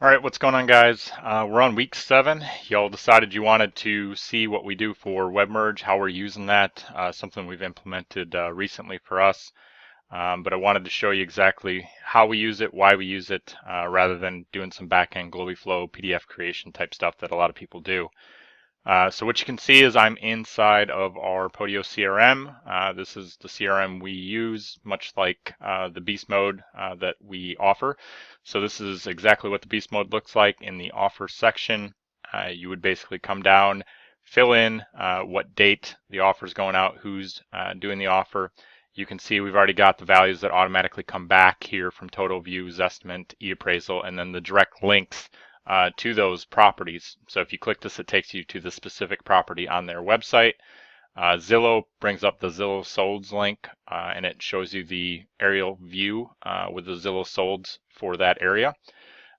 All right, what's going on, guys? We're on week 7. Y'all decided you wanted to see what we do for WebMerge, how we're using that, something we've implemented recently for us. But I wanted to show you exactly how we use it, why we use it, rather than doing some back-end GlobyFlow PDF creation type stuff that a lot of people do. So what you can see is I'm inside of our Podio CRM. This is the CRM we use, much like the Beast Mode that we offer. So this is exactly what the Beast Mode looks like. In the offer section, you would basically come down, fill in what date the offer is going out, who's doing the offer. You can see we've already got the values that automatically come back here from total views, estimate, e-appraisal, and then the direct links to those properties. So if you click this, it takes you to the specific property on their website. Zillow brings up the Zillow Solds link, and it shows you the aerial view with the Zillow Solds for that area.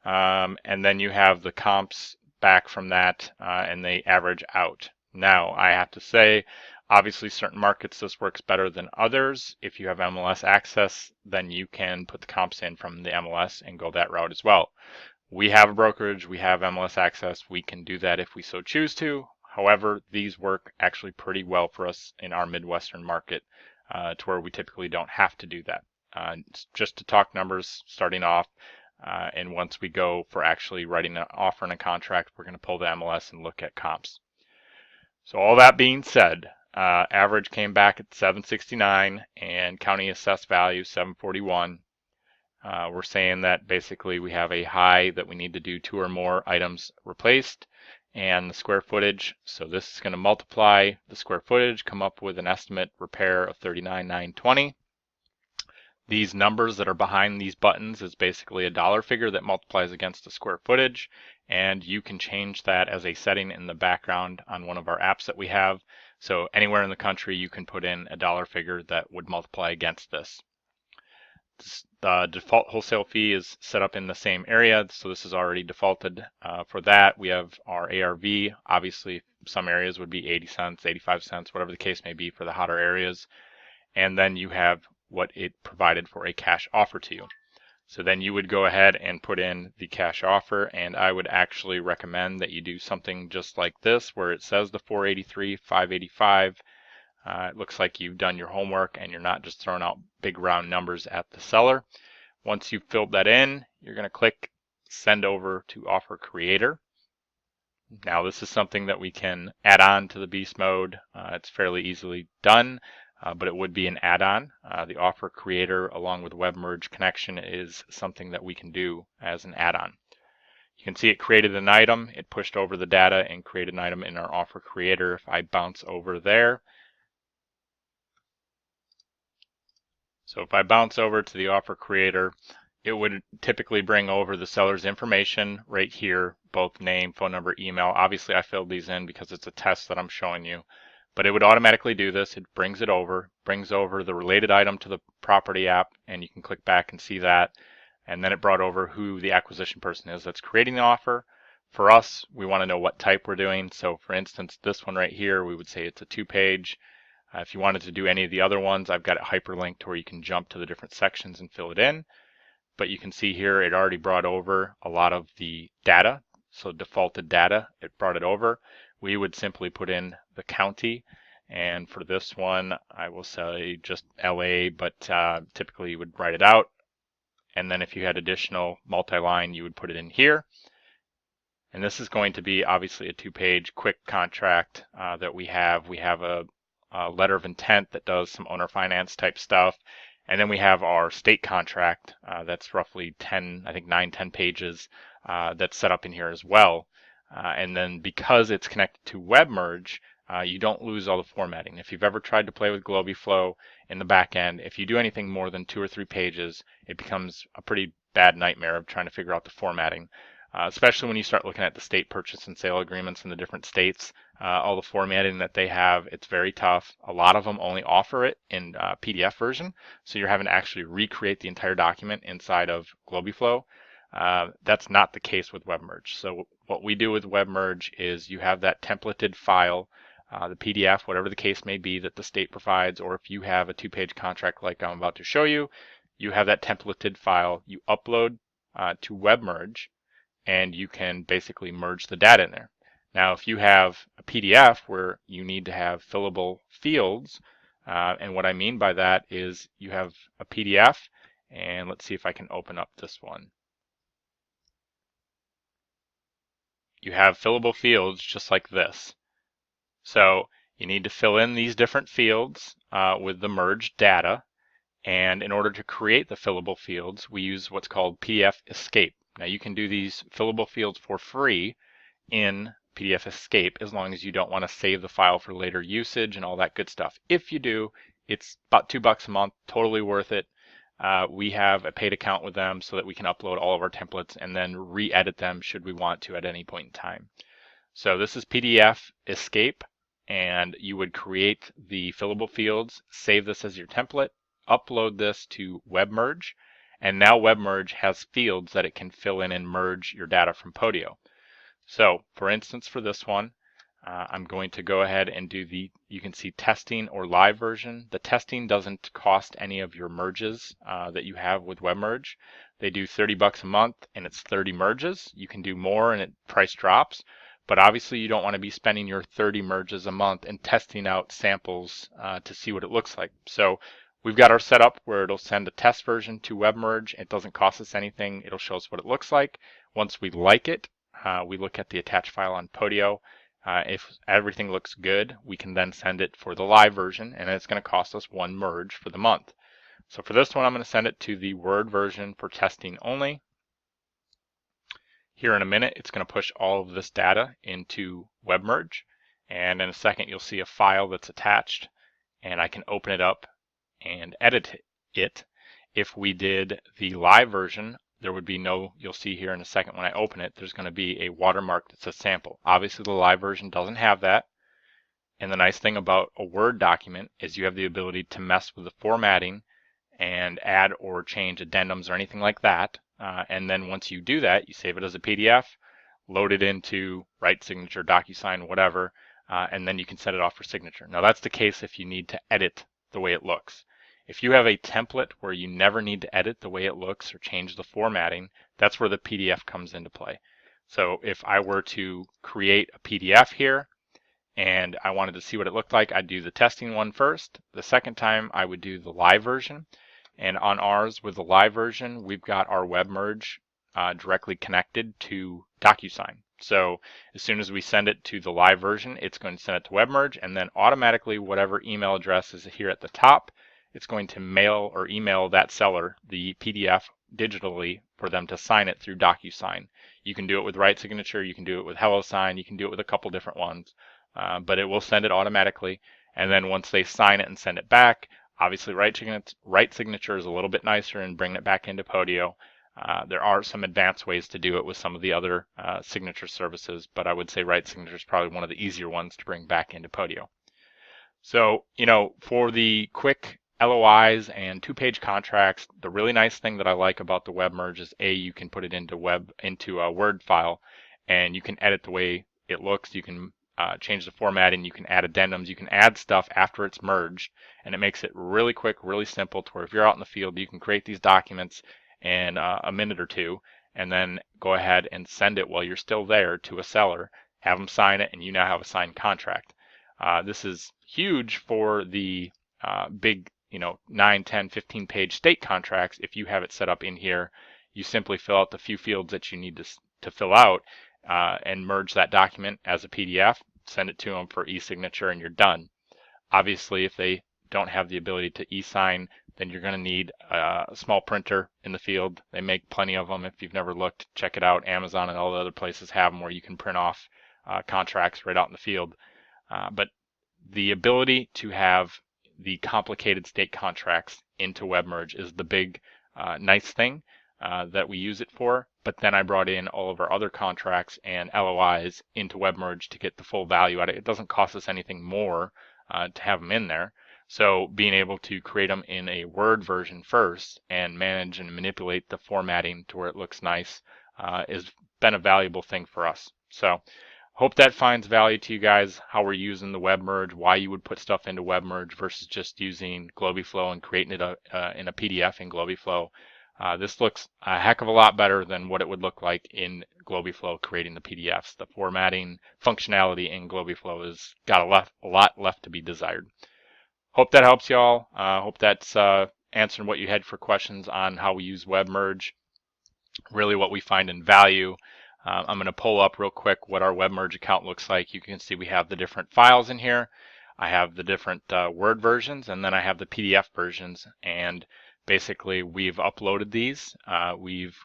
And then you have the comps back from that, and they average out. Now, I have to say, obviously certain markets this works better than others. If you have MLS access, then you can put the comps in from the MLS and go that route as well. We have a brokerage, we have MLS access, we can do that if we so choose to. However, these work actually pretty well for us in our Midwestern market to where we typically don't have to do that. Just to talk numbers starting off, and once we go for actually writing an offer and a contract, we're going to pull the MLS and look at comps. So all that being said, average came back at 769 and county assessed value 741. We're saying that basically we have a high that we need to do 2 or more items replaced, and the square footage. So this is going to multiply the square footage, come up with an estimate repair of 39,920. These numbers that are behind these buttons is basically a dollar figure that multiplies against the square footage, and you can change that as a setting in the background on one of our apps that we have. So anywhere in the country you can put in a dollar figure that would multiply against this. The default wholesale fee is set up in the same area, so this is already defaulted for that. We have our ARV. Obviously, some areas would be 80 cents, 85 cents, whatever the case may be for the hotter areas. And then you have what it provided for a cash offer to you. So then you would go ahead and put in the cash offer, and I would actually recommend that you do something just like this, where it says the 483, 585. It looks like you've done your homework and you're not just throwing out big round numbers at the seller. Once you've filled that in, you're going to click send over to offer creator. Now this is something that we can add on to the Beast Mode. It's fairly easily done, but it would be an add-on. The offer creator along with WebMerge connection is something that we can do as an add-on. You can see it created an item, it pushed over the data and created an item in our offer creator. If I bounce over there, so if I bounce over to the offer creator, it would typically bring over the seller's information right here, both name, phone number, email. Obviously I filled these in because it's a test that I'm showing you, but it would automatically do this. It brings over the related item to the property app, and you can click back and see that. And then it brought over who the acquisition person is that's creating the offer. For us, we want to know what type we're doing. So for instance, this one right here, we would say it's a 2-page. If you wanted to do any of the other ones, I've got it hyperlinked where you can jump to the different sections and fill it in. But you can see here it already brought over a lot of the data. So defaulted data, it brought it over. We would simply put in the county. And for this one, I will say just LA, but typically you would write it out. And then if you had additional multi-line, you would put it in here. And this is going to be obviously a 2-page quick contract that we have. We have a letter of intent that does some owner finance type stuff. And then we have our state contract that's roughly 10, I think 9-10 pages that's set up in here as well. And then because it's connected to WebMerge, you don't lose all the formatting. If you've ever tried to play with GlobyFlow in the back end, if you do anything more than 2 or 3 pages, it becomes a pretty bad nightmare of trying to figure out the formatting. Especially when you start looking at the state purchase and sale agreements in the different states, all the formatting that they have, it's very tough. A lot of them only offer it in PDF version, so you're having to actually recreate the entire document inside of GlobyFlow. That's not the case with WebMerge. So what we do with WebMerge is you have that templated file, the PDF, whatever the case may be that the state provides, or if you have a 2-page contract like I'm about to show you, you have that templated file you upload to WebMerge. and you can basically merge the data in there. Now, if you have a PDF where you need to have fillable fields, and what I mean by that is you have a PDF, and let's see if I can open up this one. You have fillable fields just like this. So you need to fill in these different fields with the merged data. And in order to create the fillable fields, we use what's called PDF Escape. Now you can do these fillable fields for free in PDF Escape as long as you don't want to save the file for later usage and all that good stuff. If you do, it's about $2 a month, totally worth it. We have a paid account with them so that we can upload all of our templates and then re-edit them should we want to at any point in time. So this is PDF Escape, and you would create the fillable fields, save this as your template, upload this to WebMerge, and now WebMerge has fields that it can fill in and merge your data from Podio. So for instance, for this one, I'm going to go ahead and do you can see testing or live version. The testing doesn't cost any of your merges that you have with WebMerge. They do $30 a month and it's 30 merges. You can do more and price drops, but obviously you don't want to be spending your 30 merges a month and testing out samples to see what it looks like. So we've got our setup where it'll send a test version to WebMerge. It doesn't cost us anything. It'll show us what it looks like. Once we like it, we look at the attached file on Podio. If everything looks good, we can then send it for the live version, and it's going to cost us one merge for the month. So for this one, I'm going to send it to the Word version for testing only. Here in a minute, it's going to push all of this data into WebMerge, and in a second, you'll see a file that's attached, and I can open it up and edit it. If we did the live version, there would be no, you'll see here in a second when I open it, there's going to be a watermark that says sample. Obviously the live version doesn't have that. And the nice thing about a Word document is you have the ability to mess with the formatting and add or change addendums or anything like that. And then once you do that, you save it as a PDF, load it into Write Signature, DocuSign, whatever, and then you can set it off for signature. Now that's the case if you need to edit the way it looks. If you have a template where you never need to edit the way it looks or change the formatting, that's where the PDF comes into play. So if I were to create a PDF here and I wanted to see what it looked like, I'd do the testing one first. The second time I would do the live version. And on ours with the live version, we've got our WebMerge directly connected to DocuSign. So as soon as we send it to the live version, it's going to send it to WebMerge, and then automatically whatever email address is here at the top, it's going to mail or email that seller the PDF digitally for them to sign it through DocuSign. You can do it with Write Signature, you can do it with HelloSign, you can do it with a couple different ones, but it will send it automatically. And then once they sign it and send it back, obviously Write Signature is a little bit nicer and bring it back into Podio. There are some advanced ways to do it with some of the other signature services, but I would say Write Signature is probably one of the easier ones to bring back into Podio. So, for the quick LOIs and two-page contracts, the really nice thing that I like about the WebMerge is you can put it into a Word file, and you can edit the way it looks. You can change the formatting, you can add addendums, you can add stuff after it's merged, and it makes it really quick, really simple to where if you're out in the field, you can create these documents in a minute or two, and then go ahead and send it while you're still there to a seller, have them sign it, and you now have a signed contract. This is huge for the big 9, 10, 15 page state contracts. If you have it set up in here, you simply fill out the few fields that you need to fill out and merge that document as a PDF, send it to them for e-signature, and you're done. Obviously, if they don't have the ability to e-sign, then you're going to need a small printer in the field. They make plenty of them. If you've never looked, check it out. Amazon and all the other places have them where you can print off contracts right out in the field. But the ability to have the complicated state contracts into WebMerge is the big nice thing that we use it for. But then I brought in all of our other contracts and LOIs into WebMerge to get the full value out of it. It doesn't cost us anything more to have them in there. So being able to create them in a Word version first and manage and manipulate the formatting to where it looks nice has been a valuable thing for us. So hope that finds value to you guys, how we're using the WebMerge, why you would put stuff into WebMerge versus just using GlobiFlow and creating it in a PDF in GlobiFlow. This looks a heck of a lot better than what it would look like in GlobiFlow creating the PDFs. The formatting functionality in GlobiFlow has got a lot left to be desired. Hope that helps y'all. Hope that's answering what you had for questions on how we use WebMerge, really what we find in value. I'm going to pull up real quick what our WebMerge account looks like. You can see we have the different files in here. I have the different Word versions, and then I have the PDF versions. And basically, we've uploaded these. We've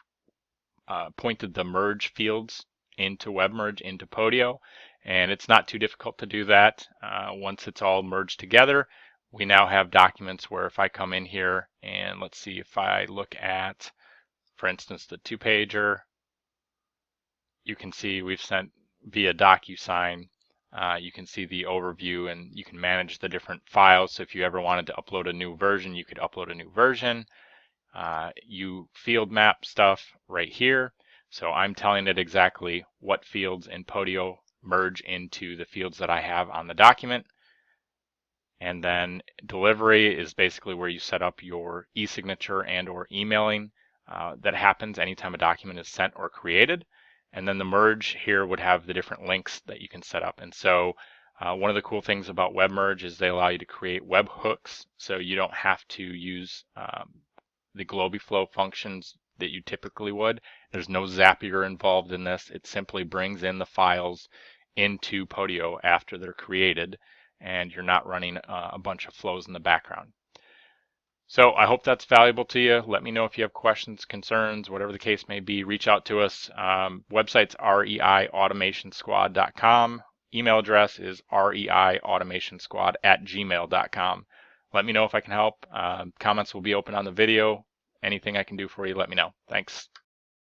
pointed the merge fields into WebMerge, into Podio, and it's not too difficult to do that. Once it's all merged together, we now have documents where if I come in here and let's see if I look at, for instance, the 2-pager, you can see we've sent via DocuSign. You can see the overview and you can manage the different files. So if you ever wanted to upload a new version, you could upload a new version. You field map stuff right here. So I'm telling it exactly what fields in Podio merge into the fields that I have on the document. And then delivery is basically where you set up your e-signature and or emailing that happens anytime a document is sent or created. And then the merge here would have the different links that you can set up. And so one of the cool things about WebMerge is they allow you to create webhooks, so you don't have to use the GlobiFlow functions that you typically would. There's no Zapier involved in this. It simply brings in the files into Podio after they're created, and you're not running a bunch of flows in the background. So I hope that's valuable to you. Let me know if you have questions, concerns, whatever the case may be. Reach out to us. Website's reiautomationsquad.com. Email address is reiautomationsquad@gmail.com. Let me know if I can help. Comments will be open on the video. Anything I can do for you, let me know. Thanks.